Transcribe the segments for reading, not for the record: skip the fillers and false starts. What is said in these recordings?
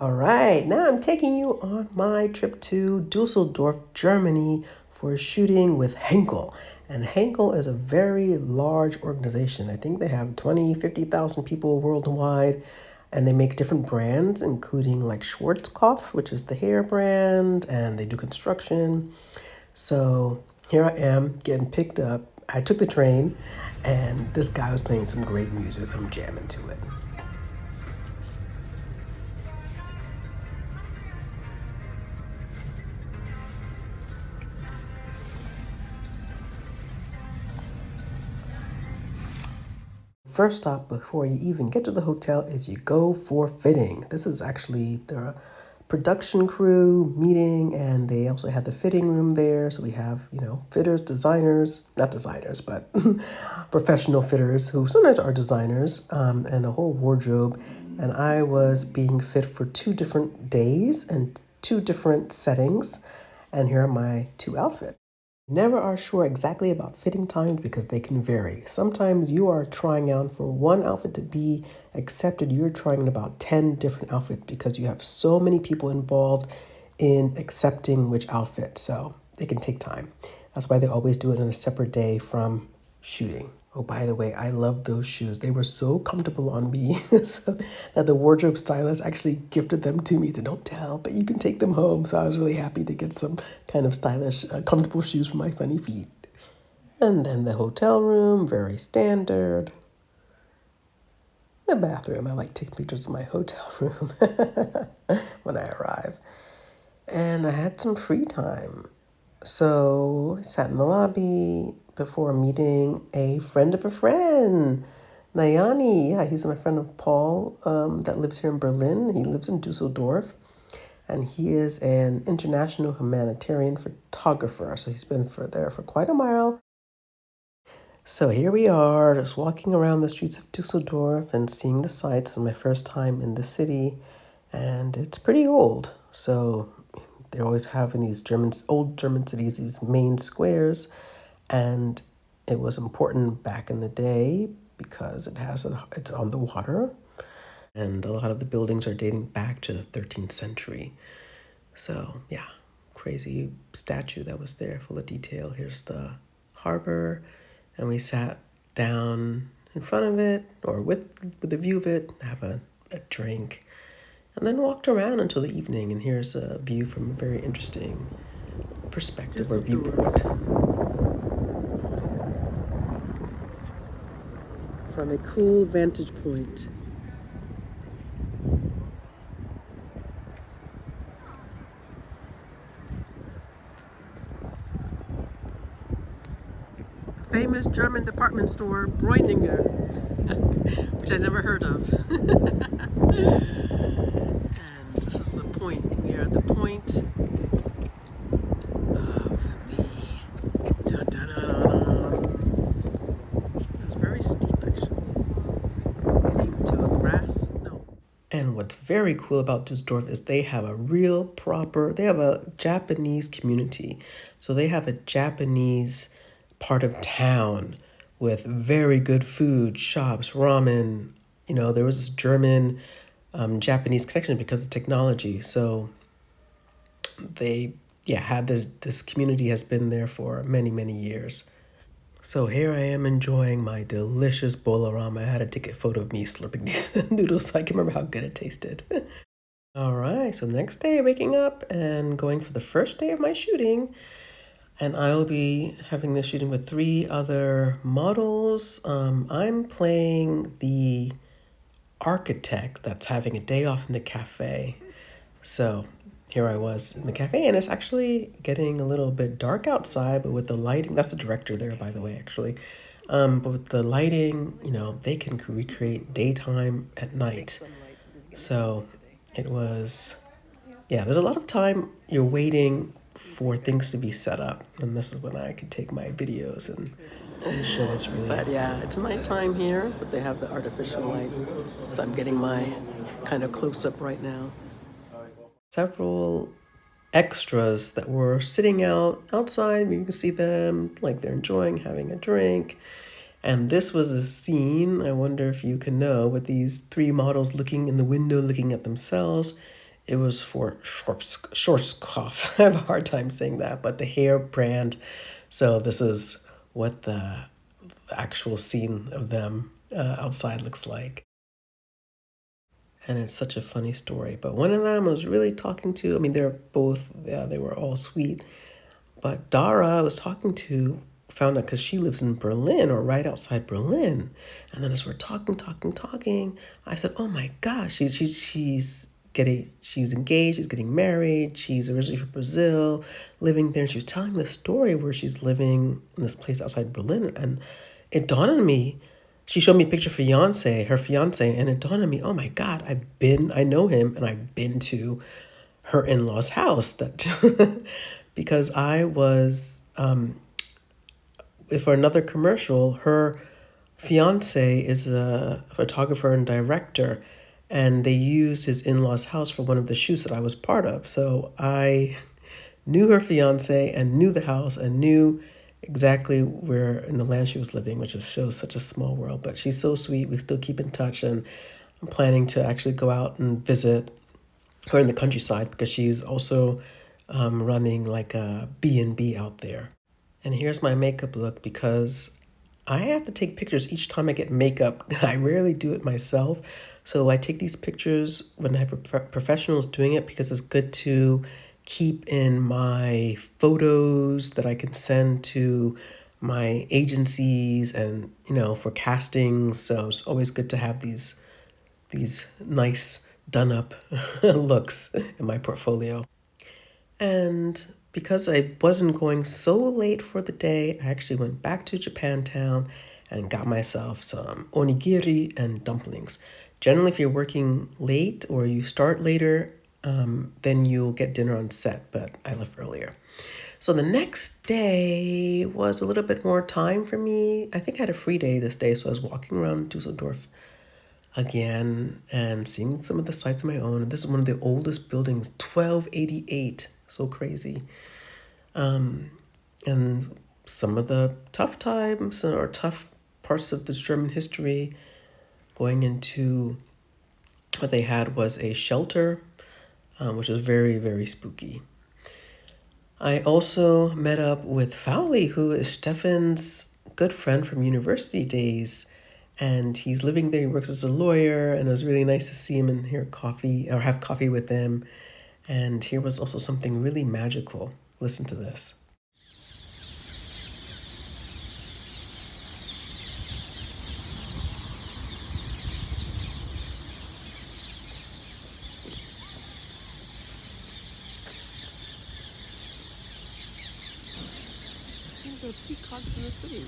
All right, now I'm taking you on my trip to Düsseldorf, Germany for a shooting with Henkel. And Henkel is a very large organization. I think they have 20, 50,000 people worldwide, and they make different brands, including like Schwarzkopf, which is the hair brand, and they do construction. So here I am getting picked up. I took the train, and this guy was playing some great music, so I'm jamming to it. First stop before you even get to the hotel is you go for fitting. This is actually the production crew meeting, and they also have the fitting room there. So we have, fitters, designers, not designers, but professional fitters who sometimes are designers, and a whole wardrobe. And I was being fit for 2 different days and 2 different settings. And here are my 2 outfits. Never are sure exactly about fitting times because they can vary. Sometimes you are trying out for one outfit to be accepted, you're trying on about 10 different outfits because you have so many people involved in accepting which outfit. So it can take time. That's why they always do it on a separate day from shooting. Oh, by the way, I love those shoes. They were so comfortable on me so that the wardrobe stylist actually gifted them to me. He said, "Don't tell, but you can take them home." So I was really happy to get some kind of stylish, comfortable shoes for my funny feet. And then the hotel room, very standard. The bathroom, I like taking pictures of my hotel room when I arrive. And I had some free time. So I sat in the lobby before meeting a friend of a friend, Nayani. Yeah, he's my friend of Paul that lives here in Berlin. He lives in Dusseldorf, and he is an international humanitarian photographer. So he's been there for quite a while. So here we are, just walking around the streets of Dusseldorf and seeing the sights. It's my first time in the city, and it's pretty old. So they're always having these old German cities, these main squares, and it was important back in the day because it's on the water, and a lot of the buildings are dating back to the 13th century. So yeah, crazy statue that was there, full of detail. Here's the harbor, and we sat down in front of it or with a view of it, have a drink, and then walked around until the evening. And here's a view from a very interesting perspective or viewpoint. From a cool vantage point. Famous German department store, Bräuninger, which I never heard of. And this is the point. We are at the point of the dun dun dun dun. It's very steep actually. Getting to a grass. No. And what's very cool about Düsseldorf is they have they have a Japanese community. So they have a Japanese part of town with very good food, shops, ramen. There was this German Japanese connection because of technology. So they, yeah, had this community has been there for many, many years. So here I am enjoying my delicious bolorama. I had to take a photo of me slurping these noodles so I can remember how good it tasted. All right, so next day, waking up and going for the first day of my shooting. And I'll be having this shooting with 3 other models. I'm playing the architect that's having a day off in the cafe. So here I was in the cafe, and it's actually getting a little bit dark outside, but with the lighting, that's the director there, by the way, actually. But with the lighting, they can recreate daytime at night. So it was, yeah, there's a lot of time you're waiting for things to be set up. And this is when I could take my videos and show this really. But yeah, it's nighttime here, but they have the artificial light. So I'm getting my kind of close up right now. Several extras that were sitting outside. You can see them like they're enjoying having a drink. And this was a scene, I wonder if you can know, with these 3 models looking in the window, looking at themselves. It was for Schwarzkopf. I have a hard time saying that, but the hair brand. So this is what the actual scene of them outside looks like. And it's such a funny story. But one of them I was really talking to, I mean, they're both, yeah, they were all sweet. But Dara I was talking to found out because she lives in Berlin or right outside Berlin. And then as we're talking, I said, "Oh my gosh, she's engaged, she's getting married, she's originally from Brazil, living there." And she was telling this story where she's living in this place outside Berlin. And it dawned on me. She showed me a picture of her fiance, and it dawned on me, oh my God, I know him, and I've been to her in-laws' house that because I was for another commercial, her fiance is a photographer and director, and they used his in-laws' house for one of the shoots that I was part of. So I knew her fiance and knew the house and knew exactly where in the land she was living, which just shows such a small world. But she's so sweet. We still keep in touch, and I'm planning to actually go out and visit her in the countryside because she's also running like a B&B out there. And here's my makeup look because I have to take pictures each time I get makeup. I rarely do it myself. So I take these pictures when I have professionals doing it because it's good to keep in my photos that I can send to my agencies and, for castings. So it's always good to have these nice done up looks in my portfolio. And because I wasn't going so late for the day, I actually went back to Japantown and got myself some onigiri and dumplings. Generally, if you're working late or you start later, then you'll get dinner on set, but I left earlier. So the next day was a little bit more time for me. I think I had a free day this day, so I was walking around Düsseldorf again and seeing some of the sites on my own. This is one of the oldest buildings, 1288. So crazy. And some of the tough times or tough parts of this German history going into what they had was a shelter, which was very, very spooky. I also met up with Fowley, who is Stefan's good friend from university days. And he's living there. He works as a lawyer, and it was really nice to see him and have coffee with him. And here was also something really magical. Listen to this. The peacocks in the city.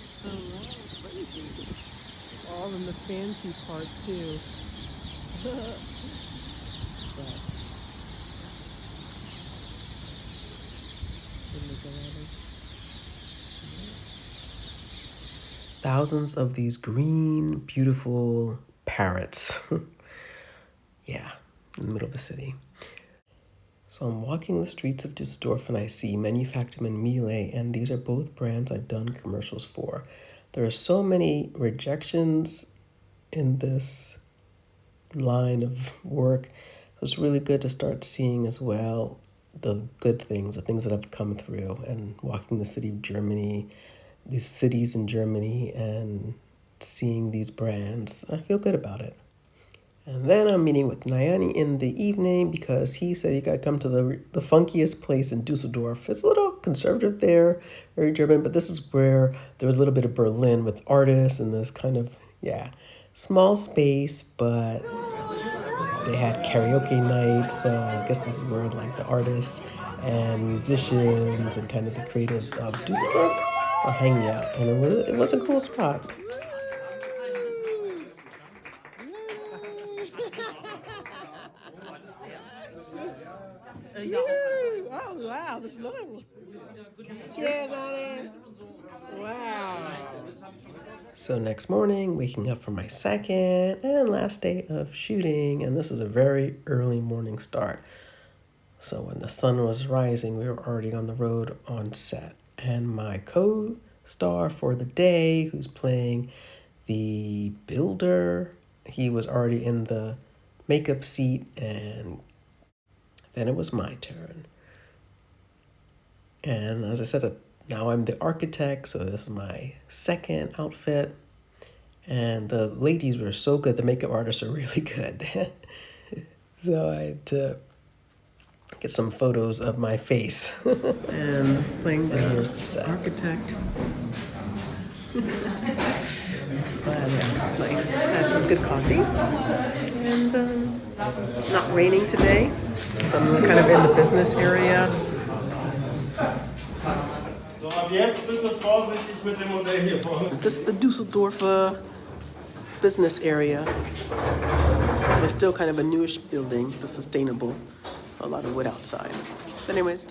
So crazy. All in the fancy part too. Thousands of these green, beautiful parrots. Yeah, in the middle of the city. So I'm walking the streets of Düsseldorf and I see Manufactum and Miele, and these are both brands I've done commercials for. There are so many rejections in this line of work. So it's really good to start seeing as well the good things, the things that have come through, and walking the city of Germany, these cities in Germany, and seeing these brands. I feel good about it. And then I'm meeting with Nayani in the evening because he said you got to come to the funkiest place in Dusseldorf. It's a little conservative there, very German, but this is where there was a little bit of Berlin with artists and this kind of, small space, but they had karaoke night. So I guess this is where like the artists and musicians and kind of the creatives of Dusseldorf are hanging out. And it was a cool spot. Oh, wow, das läuft. Cheers, Annie. Wow. So next morning, waking up for my second and last day of shooting, and this is a very early morning start. So when the sun was rising, we were already on the road on set. And my co-star for the day, who's playing the builder, he was already in the makeup seat, and then it was my turn. And as I said, now I'm the architect, so this is my second outfit. And the ladies were so good, the makeup artists are really good. So I had to get some photos of my face. And playing here's the set. Architect. But yeah, it's nice. Had some good coffee. And not raining today. So I'm kind of in the business area. This is the Düsseldorf business area. It's still kind of a newish building, the sustainable. A lot of wood outside. But anyways,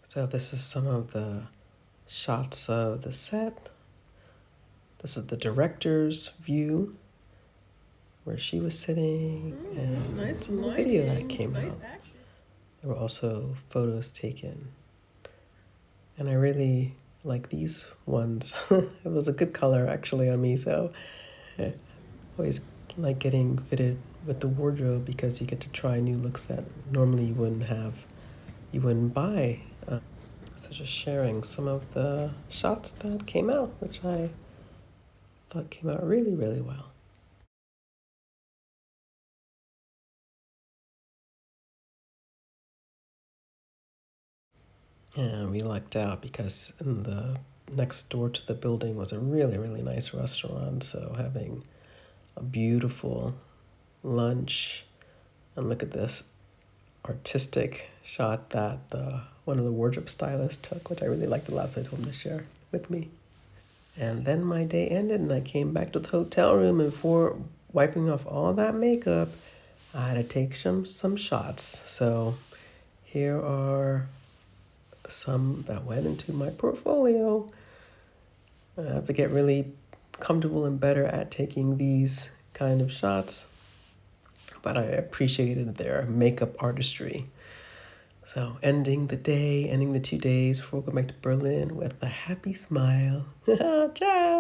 so this is some of the shots of the set. This is the director's view, where she was sitting, and nice some video that came out. There were also photos taken. And I really like these ones. It was a good color actually on me, so I always like getting fitted with the wardrobe because you get to try new looks that normally you wouldn't buy. So just sharing some of the shots that came out, which I thought came out really, really well. And we lucked out because in the next door to the building was a really, really nice restaurant. So having a beautiful lunch, and look at this artistic shot that one of the wardrobe stylists took, which I really liked the last I told him to share with me. And then my day ended and I came back to the hotel room, and before wiping off all that makeup, I had to take some shots. So here are some that went into my portfolio. I have to get really comfortable and better at taking these kind of shots, but I appreciated their makeup artistry. So ending the 2 days before going back to Berlin with a happy smile. Ciao!